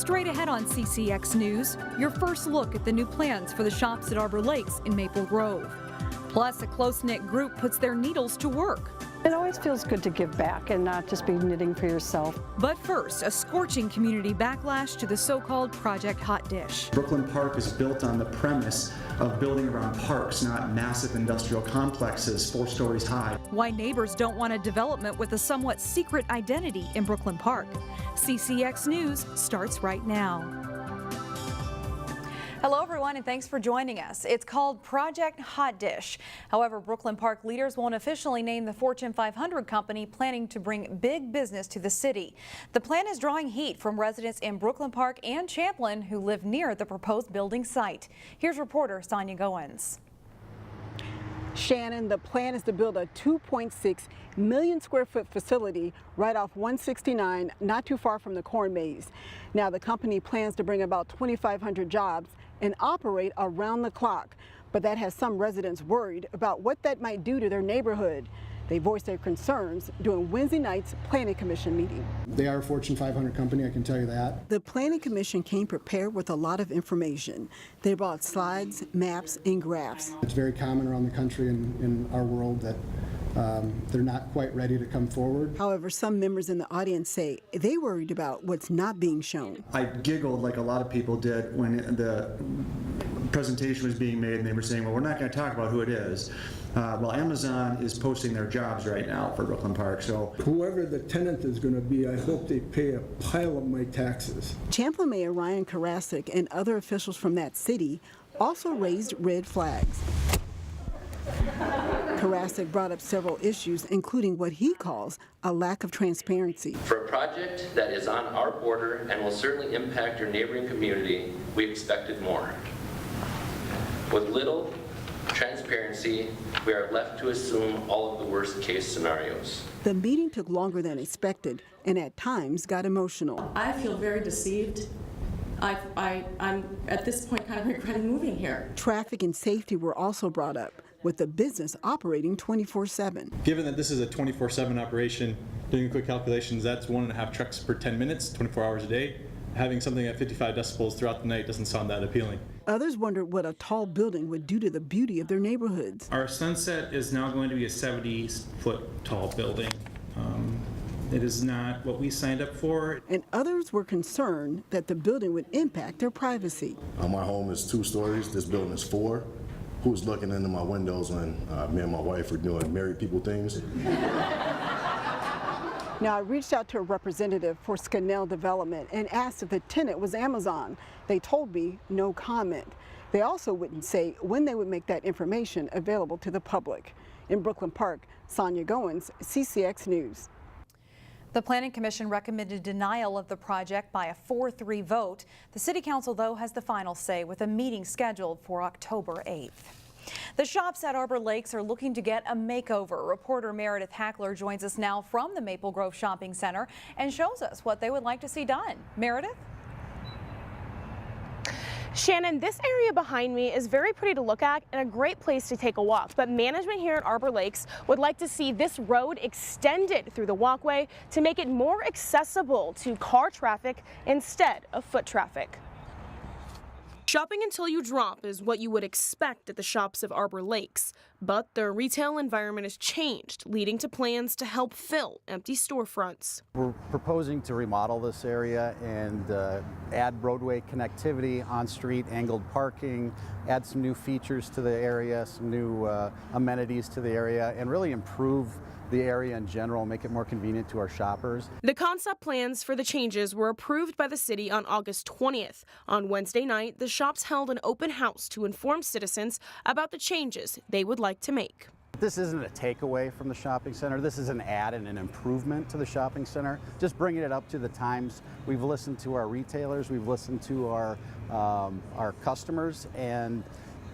Straight ahead on CCX News, your first look at the new plans for the shops at Arbor Lakes in Maple Grove. Plus, a close-knit group puts their needles to work. It always feels good to give back and not just be knitting for yourself. But first, a scorching community backlash to the so-called Project Hot Dish. Brooklyn Park is built on the premise of building around parks, not massive industrial complexes 4 stories high. Why neighbors don't want a development with a somewhat secret identity in Brooklyn Park. CCX News starts right now. Hello everyone, and thanks for joining us. It's called Project Hot Dish. However, Brooklyn Park leaders won't officially name the Fortune 500 company planning to bring big business to the city. The plan is drawing heat from residents in Brooklyn Park and Champlin who live near the proposed building site. Here's reporter Sonia Goins. Shannon, the plan is to build a 2.6 million square foot facility right off 169, not too far from the corn maze. Now the company plans to bring about 2,500 jobs and operate around the clock, but that has some residents worried about what that might do to their neighborhood. They voiced their concerns during Wednesday night's Planning Commission meeting. They are a Fortune 500 company, I can tell you that. The Planning Commission came prepared with a lot of information. They brought slides, maps, and graphs. It's very common around the country and in our world that they're not quite ready to come forward. However, some members in the audience say they worried about what's not being shown. I giggled like a lot of people did when the presentation was being made and they were saying, well, we're not going to talk about who it is. Well, Amazon is posting their jobs right now for Brooklyn Park, so. Whoever the tenant is going to be, I hope they pay a pile of my taxes. Champlin Mayor Ryan Karasik and other officials from that city also raised red flags. Karasik brought up several issues, including what he calls a lack of transparency. For a project that is on our border and will certainly impact your neighboring community, we expected more. With little transparency, we are left to assume all of the worst case scenarios. The meeting took longer than expected and at times got emotional. I feel very deceived. I'm at this point kind of regretting moving here. Traffic and safety were also brought up, with the business operating 24/7. Given that this is a 24/7 operation, doing quick calculations, that's 1.5 trucks per 10 minutes, 24 hours a day. Having something at 55 decibels throughout the night doesn't sound that appealing. Others wondered what a tall building would do to the beauty of their neighborhoods. Our Sunset is now going to be a 70-foot tall building. It is not what we signed up for. And others were concerned that the building would impact their privacy. My home is 2 stories, this building is 4. Who's looking into my windows when me and my wife are doing married people things? Now, I reached out to a representative for Scannell Development and asked if the tenant was Amazon. They told me no comment. They also wouldn't say when they would make that information available to the public. In Brooklyn Park, Sonia Goins, CCX News. The Planning Commission recommended denial of the project by a 4-3 vote. The City Council, though, has the final say with a meeting scheduled for October 8th. The shops at Arbor Lakes are looking to get a makeover. Reporter Meredith Hackler joins us now from the Maple Grove Shopping Center and shows us what they would like to see done. Meredith? Shannon, this area behind me is very pretty to look at and a great place to take a walk, but management here at Arbor Lakes would like to see this road extended through the walkway to make it more accessible to car traffic instead of foot traffic. Shopping until you drop is what you would expect at the shops of Arbor Lakes, but the retail environment has changed, leading to plans to help fill empty storefronts. We're proposing to remodel this area and add roadway connectivity, on-street angled parking, add some new features to the area, some new amenities to the area, and really improve the area in general, make it more convenient to our shoppers. The concept plans for the changes were approved by the city on August 20th. On Wednesday night, the shops held an open house to inform citizens about the changes they would like to make. This isn't a takeaway from the shopping center. This is an add and an improvement to the shopping center, just bringing it up to the times. We've listened to our retailers, we've listened to our customers, and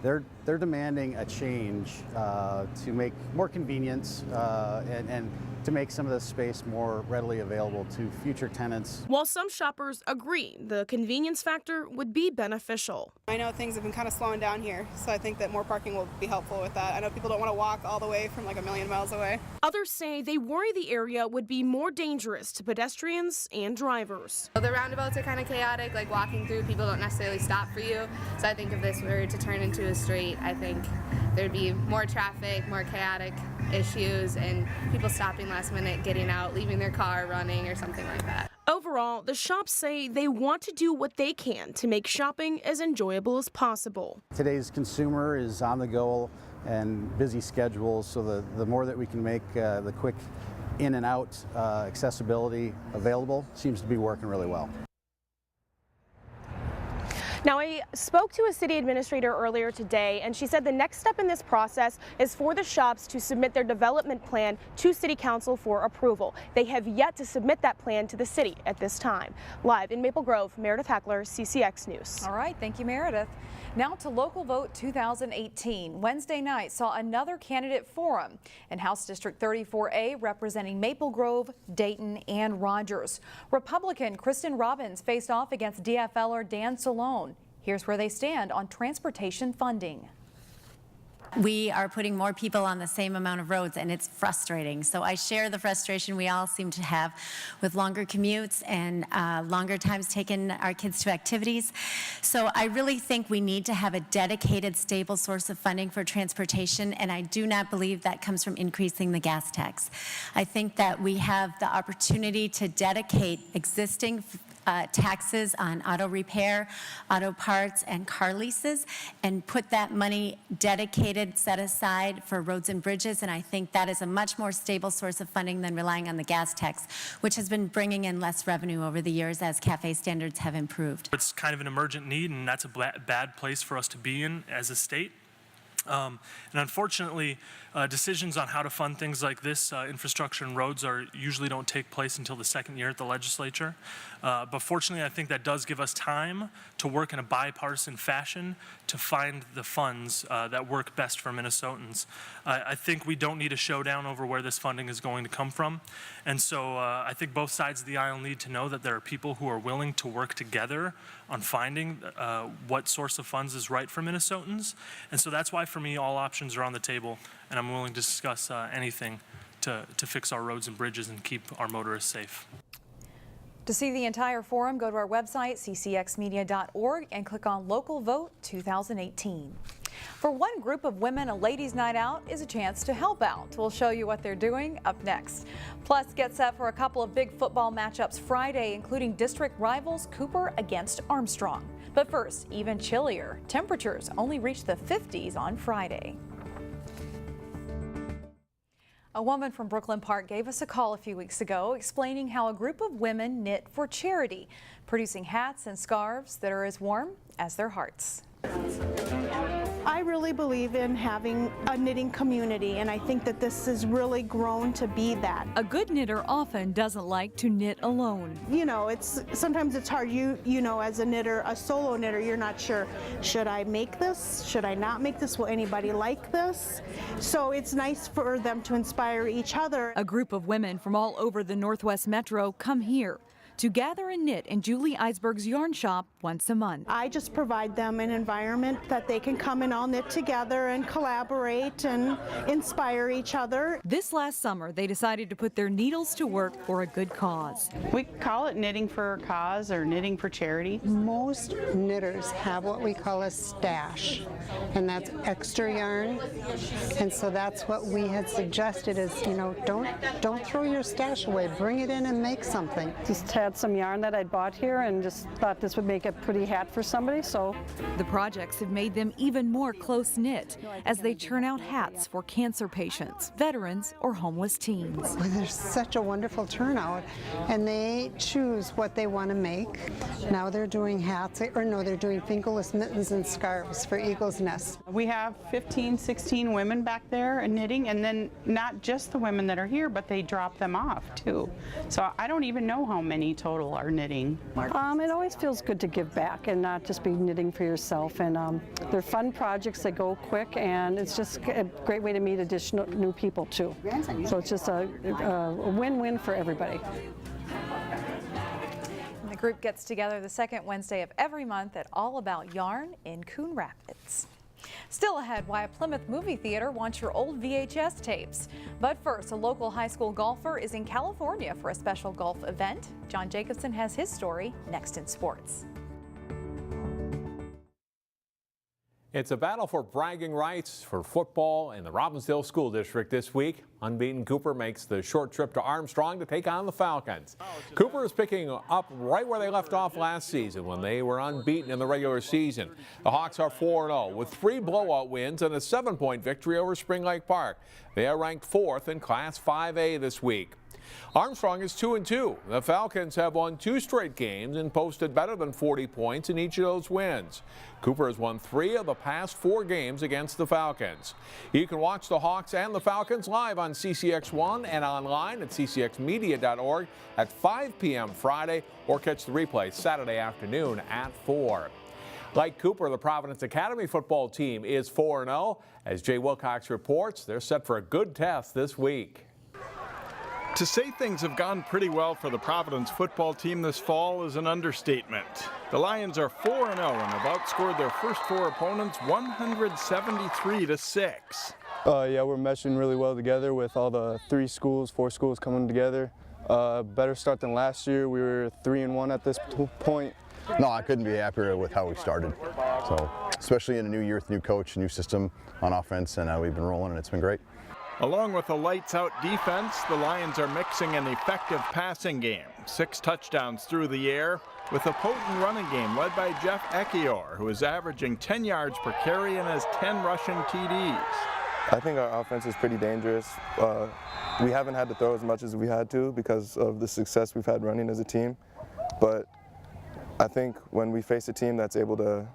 they're demanding a change to make more convenience and to make some of this space more readily available to future tenants. While some shoppers agree the convenience factor would be beneficial. I know things have been kind of slowing down here, so I think that more parking will be helpful with that. I know people don't want to walk all the way from like a million miles away. Others say they worry the area would be more dangerous to pedestrians and drivers. The roundabouts are kind of chaotic, like walking through, people don't necessarily stop for you. So I think if this were to turn into a street, I think there'd be more traffic, more chaotic issues, and people stopping last minute, getting out, leaving their car running or something like that. Overall, the shops say they want to do what they can to make shopping as enjoyable as possible. Today's consumer is on the go and busy schedules, so the more that we can make the quick in and out accessibility available seems to be working really well. Now, I spoke to a city administrator earlier today, and she said the next step in this process is for the shops to submit their development plan to City Council for approval. They have yet to submit that plan to the city at this time. Live in Maple Grove, Meredith Hackler, CCX News. All right, thank you, Meredith. Now to Local Vote 2018. Wednesday night saw another candidate forum in House District 34A representing Maple Grove, Dayton, and Rogers. Republican Kristen Robbins faced off against DFLer Dan Salone. Here's where they stand on transportation funding. We are putting more people on the same amount of roads, and it's frustrating. So I share the frustration we all seem to have with longer commutes and longer times taking our kids to activities. So I really think we need to have a dedicated, stable source of funding for transportation, and I do not believe that comes from increasing the gas tax. I think that we have the opportunity to dedicate existing taxes on auto repair, auto parts, and car leases, and put that money dedicated, set aside for roads and bridges, and I think that is a much more stable source of funding than relying on the gas tax, which has been bringing in less revenue over the years as CAFE standards have improved. It's kind of an emergent need, and that's a bad place for us to be in as a state. And unfortunately, decisions on how to fund things like this, infrastructure and roads, usually don't take place until the second year at the legislature. But fortunately, I think that does give us time to work in a bipartisan fashion to find the funds that work best for Minnesotans. I think we don't need a showdown over where this funding is going to come from. And so I think both sides of the aisle need to know that there are people who are willing to work together on finding what source of funds is right for Minnesotans. And so that's why, for me, all options are on the table, and I'm willing to discuss anything to fix our roads and bridges and keep our motorists safe. To see the entire forum, go to our website, ccxmedia.org, and click on Local Vote 2018. For one group of women, a ladies' night out is a chance to help out. We'll show you what they're doing up next. Plus, get set for a couple of big football matchups Friday, including district rivals Cooper against Armstrong. But first, even chillier. Temperatures only reach the 50s on Friday. A woman from Brooklyn Park gave us a call a few weeks ago explaining how a group of women knit for charity, producing hats and scarves that are as warm as their hearts. I really believe in having a knitting community, and I think that this has really grown to be that. A good knitter often doesn't like to knit alone. You know, sometimes it's hard. You know, as a knitter, a solo knitter, you're not sure, should I make this? Should I not make this? Will anybody like this? So it's nice for them to inspire each other. A group of women from all over the Northwest Metro come here to gather and knit in Julie Eisberg's yarn shop once a month. I just provide them an environment that they can come and all knit together and collaborate and inspire each other. This last summer, they decided to put their needles to work for a good cause. We call it knitting for a cause or knitting for charity. Most knitters have what we call a stash, and that's extra yarn. And so that's what we had suggested is, you know, don't throw your stash away. Bring it in and make something. Just had some yarn that I'd bought here and just thought this would make a pretty hat for somebody, so. The projects have made them even more close-knit as they churn out hats for cancer patients, veterans, or homeless teens. Well, there's such a wonderful turnout, and they choose what they want to make. Now they're doing hats, or no, they're doing fingerless mittens and scarves for Eagle's Nest. We have 15, 16 women back there knitting, and then not just the women that are here, but they drop them off too. So I don't even know how many total are knitting? It always feels good to give back and not just be knitting for yourself. And they're fun projects that go quick, and it's just a great way to meet additional new people too. So it's just a win-win for everybody. And the group gets together the second Wednesday of every month at All About Yarn in Coon Rapids. Still ahead, why a Plymouth movie theater wants your old VHS tapes. But first, a local high school golfer is in California for a special golf event. John Jacobson has his story next in sports. It's a battle for bragging rights for football in the Robbinsdale School District this week. Unbeaten Cooper makes the short trip to Armstrong to take on the Falcons. Cooper is picking up right where they left off last season when they were unbeaten in the regular season. The Hawks are 4-0 with 3 blowout wins and a 7-point victory over Spring Lake Park. They are ranked 4th in Class 5A this week. Armstrong is 2-2. The Falcons have won 2 straight games and posted better than 40 points in each of those wins. Cooper has won 3 of the past 4 games against the Falcons. You can watch the Hawks and the Falcons live on CCX1 and online at ccxmedia.org at 5 p.m. Friday, or catch the replay Saturday afternoon at 4. Like Cooper, the Providence Academy football team is 4-0. As Jay Wilcox reports, they're set for a good test this week. To say things have gone pretty well for the Providence football team this fall is an understatement. The Lions are 4-0 and have outscored their first 4 opponents 173-6. Yeah, we're meshing really well together with all the 4 schools coming together. Better start than last year. We were 3-1 at this point. No, I couldn't be happier with how we started. So, especially in a new year with new coach, new system on offense, and we've been rolling and it's been great. Along with a lights-out defense, the Lions are mixing an effective passing game. 6 touchdowns through the air, with a potent running game led by Jeff Ekior, who is averaging 10 yards per carry and has 10 rushing TDs. I think our offense is pretty dangerous. We haven't had to throw as much as we had to because of the success we've had running as a team. But I think when we face a team that's able to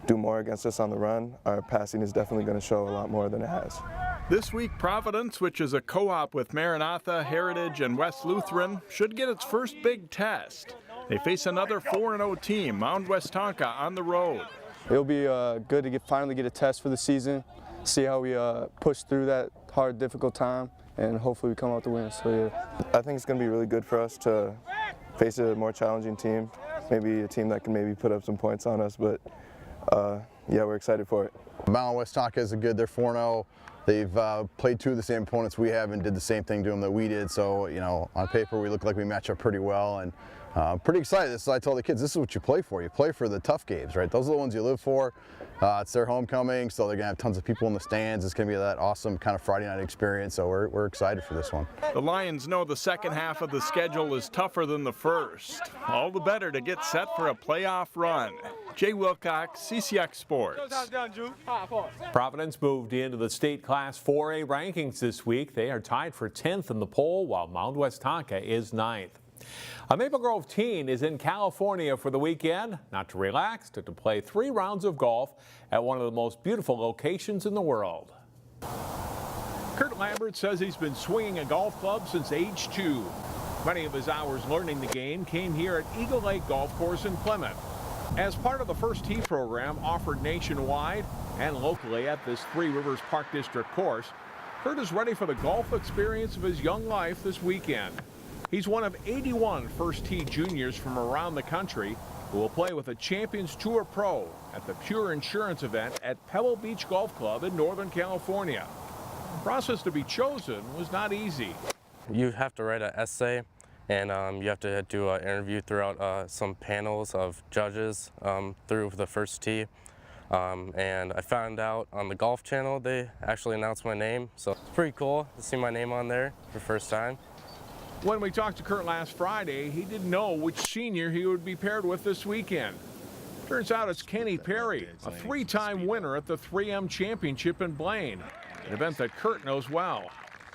do more against us on the run, our passing is definitely going to show a lot more than it has. This week, Providence, which is a co-op with Maranatha, Heritage, and West Lutheran, should get its first big test. They face another 4-0 team, Mound West Tonka, on the road. It'll be good to finally get a test for the season, see how we push through that hard, difficult time, and hopefully we come out the win. So yeah, I think it's going to be really good for us to face a more challenging team, maybe a team that can maybe put up some points on us, but yeah, we're excited for it. Mound West Tonka is good. They're 4-0. They've played 2 of the same opponents we have and did the same thing to them that we did. So, you know, on paper, we look like we match up pretty well. And I'm pretty excited. This is, I told the kids, this is what you play for. You play for the tough games, right? Those are the ones you live for. It's their homecoming, so they're going to have tons of people in the stands. It's going to be that awesome kind of Friday night experience. So we're excited for this one. The Lions know the second half of the schedule is tougher than the first. All the better to get set for a playoff run. Jay Wilcox, CCX Sports. Providence moved into the state Class 4A rankings this week. They are tied for 10th in the poll, while Mound West Tonka is 9th. A Maple Grove teen is in California for the weekend, not to relax, but to play 3 rounds of golf at one of the most beautiful locations in the world. Kurt Lambert says he's been swinging a golf club since age 2. Many of his hours learning the game came here at Eagle Lake Golf Course in Plymouth. As part of the First Tee program offered nationwide and locally at this 3 Rivers Park District course, Kurt is ready for the golf experience of his young life this weekend. He's one of 81 First Tee juniors from around the country who will play with a Champions Tour Pro at the Pure Insurance event at Pebble Beach Golf Club in Northern California. The process to be chosen was not easy. You have to write an essay, and you have to do an interview throughout some panels of judges through the First Tee. And I found out on the Golf Channel they actually announced my name, so it's pretty cool to see my name on there for the first time. When we talked to Kurt last Friday, he didn't know which senior he would be paired with this weekend. Turns out it's Kenny Perry, a 3-time winner at the 3M Championship in Blaine, an event that Kurt knows well.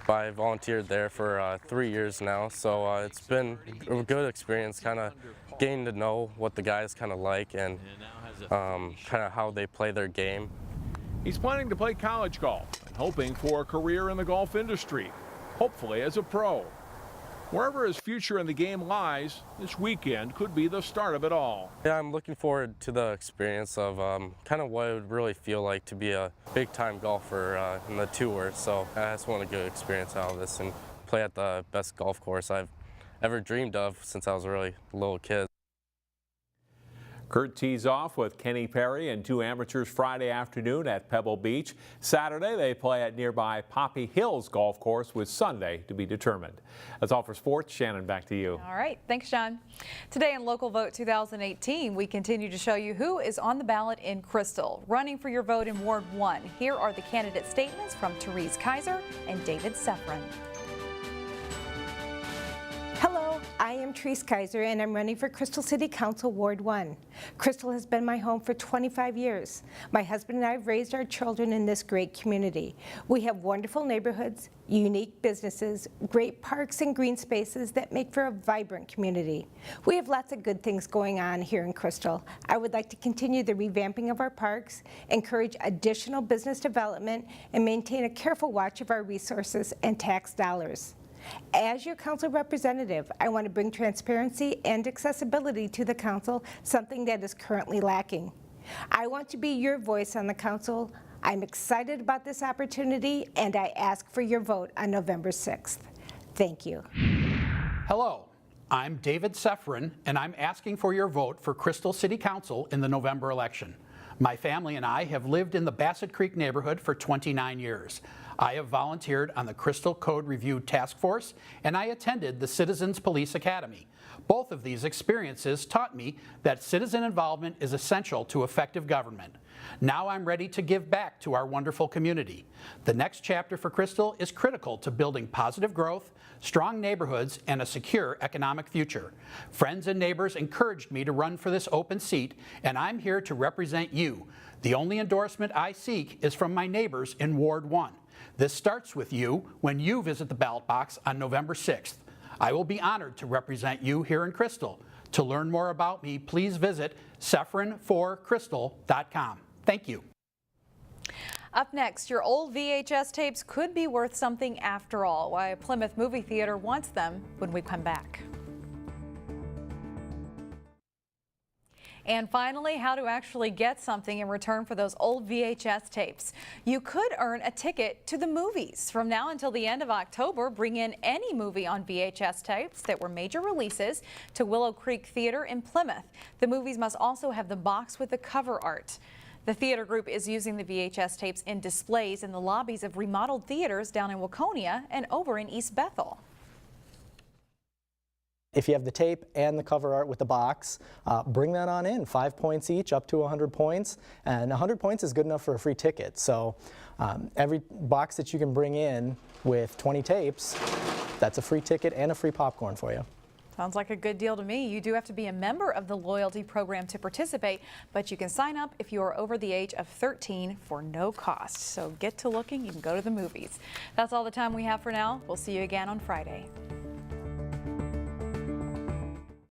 I volunteered there for 3 years now, so it's been a good experience, kind of getting to know what the guys kind of like and kind of how they play their game. He's planning to play college golf and hoping for a career in the golf industry, hopefully as a pro. Wherever his future in the game lies, this weekend could be the start of it all. Yeah, I'm looking forward to the experience of kind of what it would really feel like to be a big-time golfer in the tour. So I just want to get an experience out of this and play at the best golf course I've ever dreamed of since I was a really little kid. Kurt tees off with Kenny Perry and 2 amateurs Friday afternoon at Pebble Beach. Saturday they play at nearby Poppy Hills Golf Course with Sunday to be determined. That's all for sports. Shannon, back to you. All right. Thanks, John. Today in Local Vote 2018, we continue to show you who is on the ballot in Crystal. Running for your vote in Ward 1. Here are the candidate statements from THERESE KISER and David Sefrin. Hello, I am THERESE KISER and I'm running for Crystal City Council Ward 1. Crystal has been my home for 25 years. My husband and I have raised our children in this great community. We have wonderful neighborhoods, unique businesses, great parks and green spaces that make for a vibrant community. We have lots of good things going on here in Crystal. I would like to continue the revamping of our parks, encourage additional business development, and maintain a careful watch of our resources and tax dollars. As your council representative, I want to bring transparency and accessibility to the council, something that is currently lacking. I want to be your voice on the council. I'm excited about this opportunity, and I ask for your vote on November 6th. Thank you. Hello, I'm David Sefrin, and I'm asking for your vote for Crystal City Council in the November election. My family and I have lived in the Bassett Creek neighborhood for 29 years. I have volunteered on the Crystal Code Review Task Force, and I attended the Citizens Police Academy. Both of these experiences taught me that citizen involvement is essential to effective government. Now I'm ready to give back to our wonderful community. The next chapter for Crystal is critical to building positive growth, strong neighborhoods, and a secure economic future. Friends and neighbors encouraged me to run for this open seat, and I'm here to represent you. The only endorsement I seek is from my neighbors in Ward 1. This starts with you when you visit the ballot box on November 6th. I will be honored to represent you here in Crystal. To learn more about me, please visit Sefrin4Crystal.com. Thank you. Up next, your old VHS tapes could be worth something after all. Why a Plymouth movie theater wants them when we come back. And finally, how to actually get something in return for those old VHS tapes. You could earn a ticket to the movies. From now until the end of October, bring in any movie on VHS tapes that were major releases to Willow Creek Theater in Plymouth. The movies must also have the box with the cover art. The theater group is using the VHS tapes in displays in the lobbies of remodeled theaters down in Waconia and over in East Bethel. If you have the tape and the cover art with the box, bring that on in. 5 points each, up to 100 points. And 100 points is good enough for a free ticket. So every box that you can bring in with 20 tapes, that's a free ticket and a free popcorn for you. Sounds like a good deal to me. You do have to be a member of the loyalty program to participate, but you can sign up if you are over the age of 13 for no cost. So get to looking. You can go to the movies. That's all the time we have for now. We'll see you again on Friday.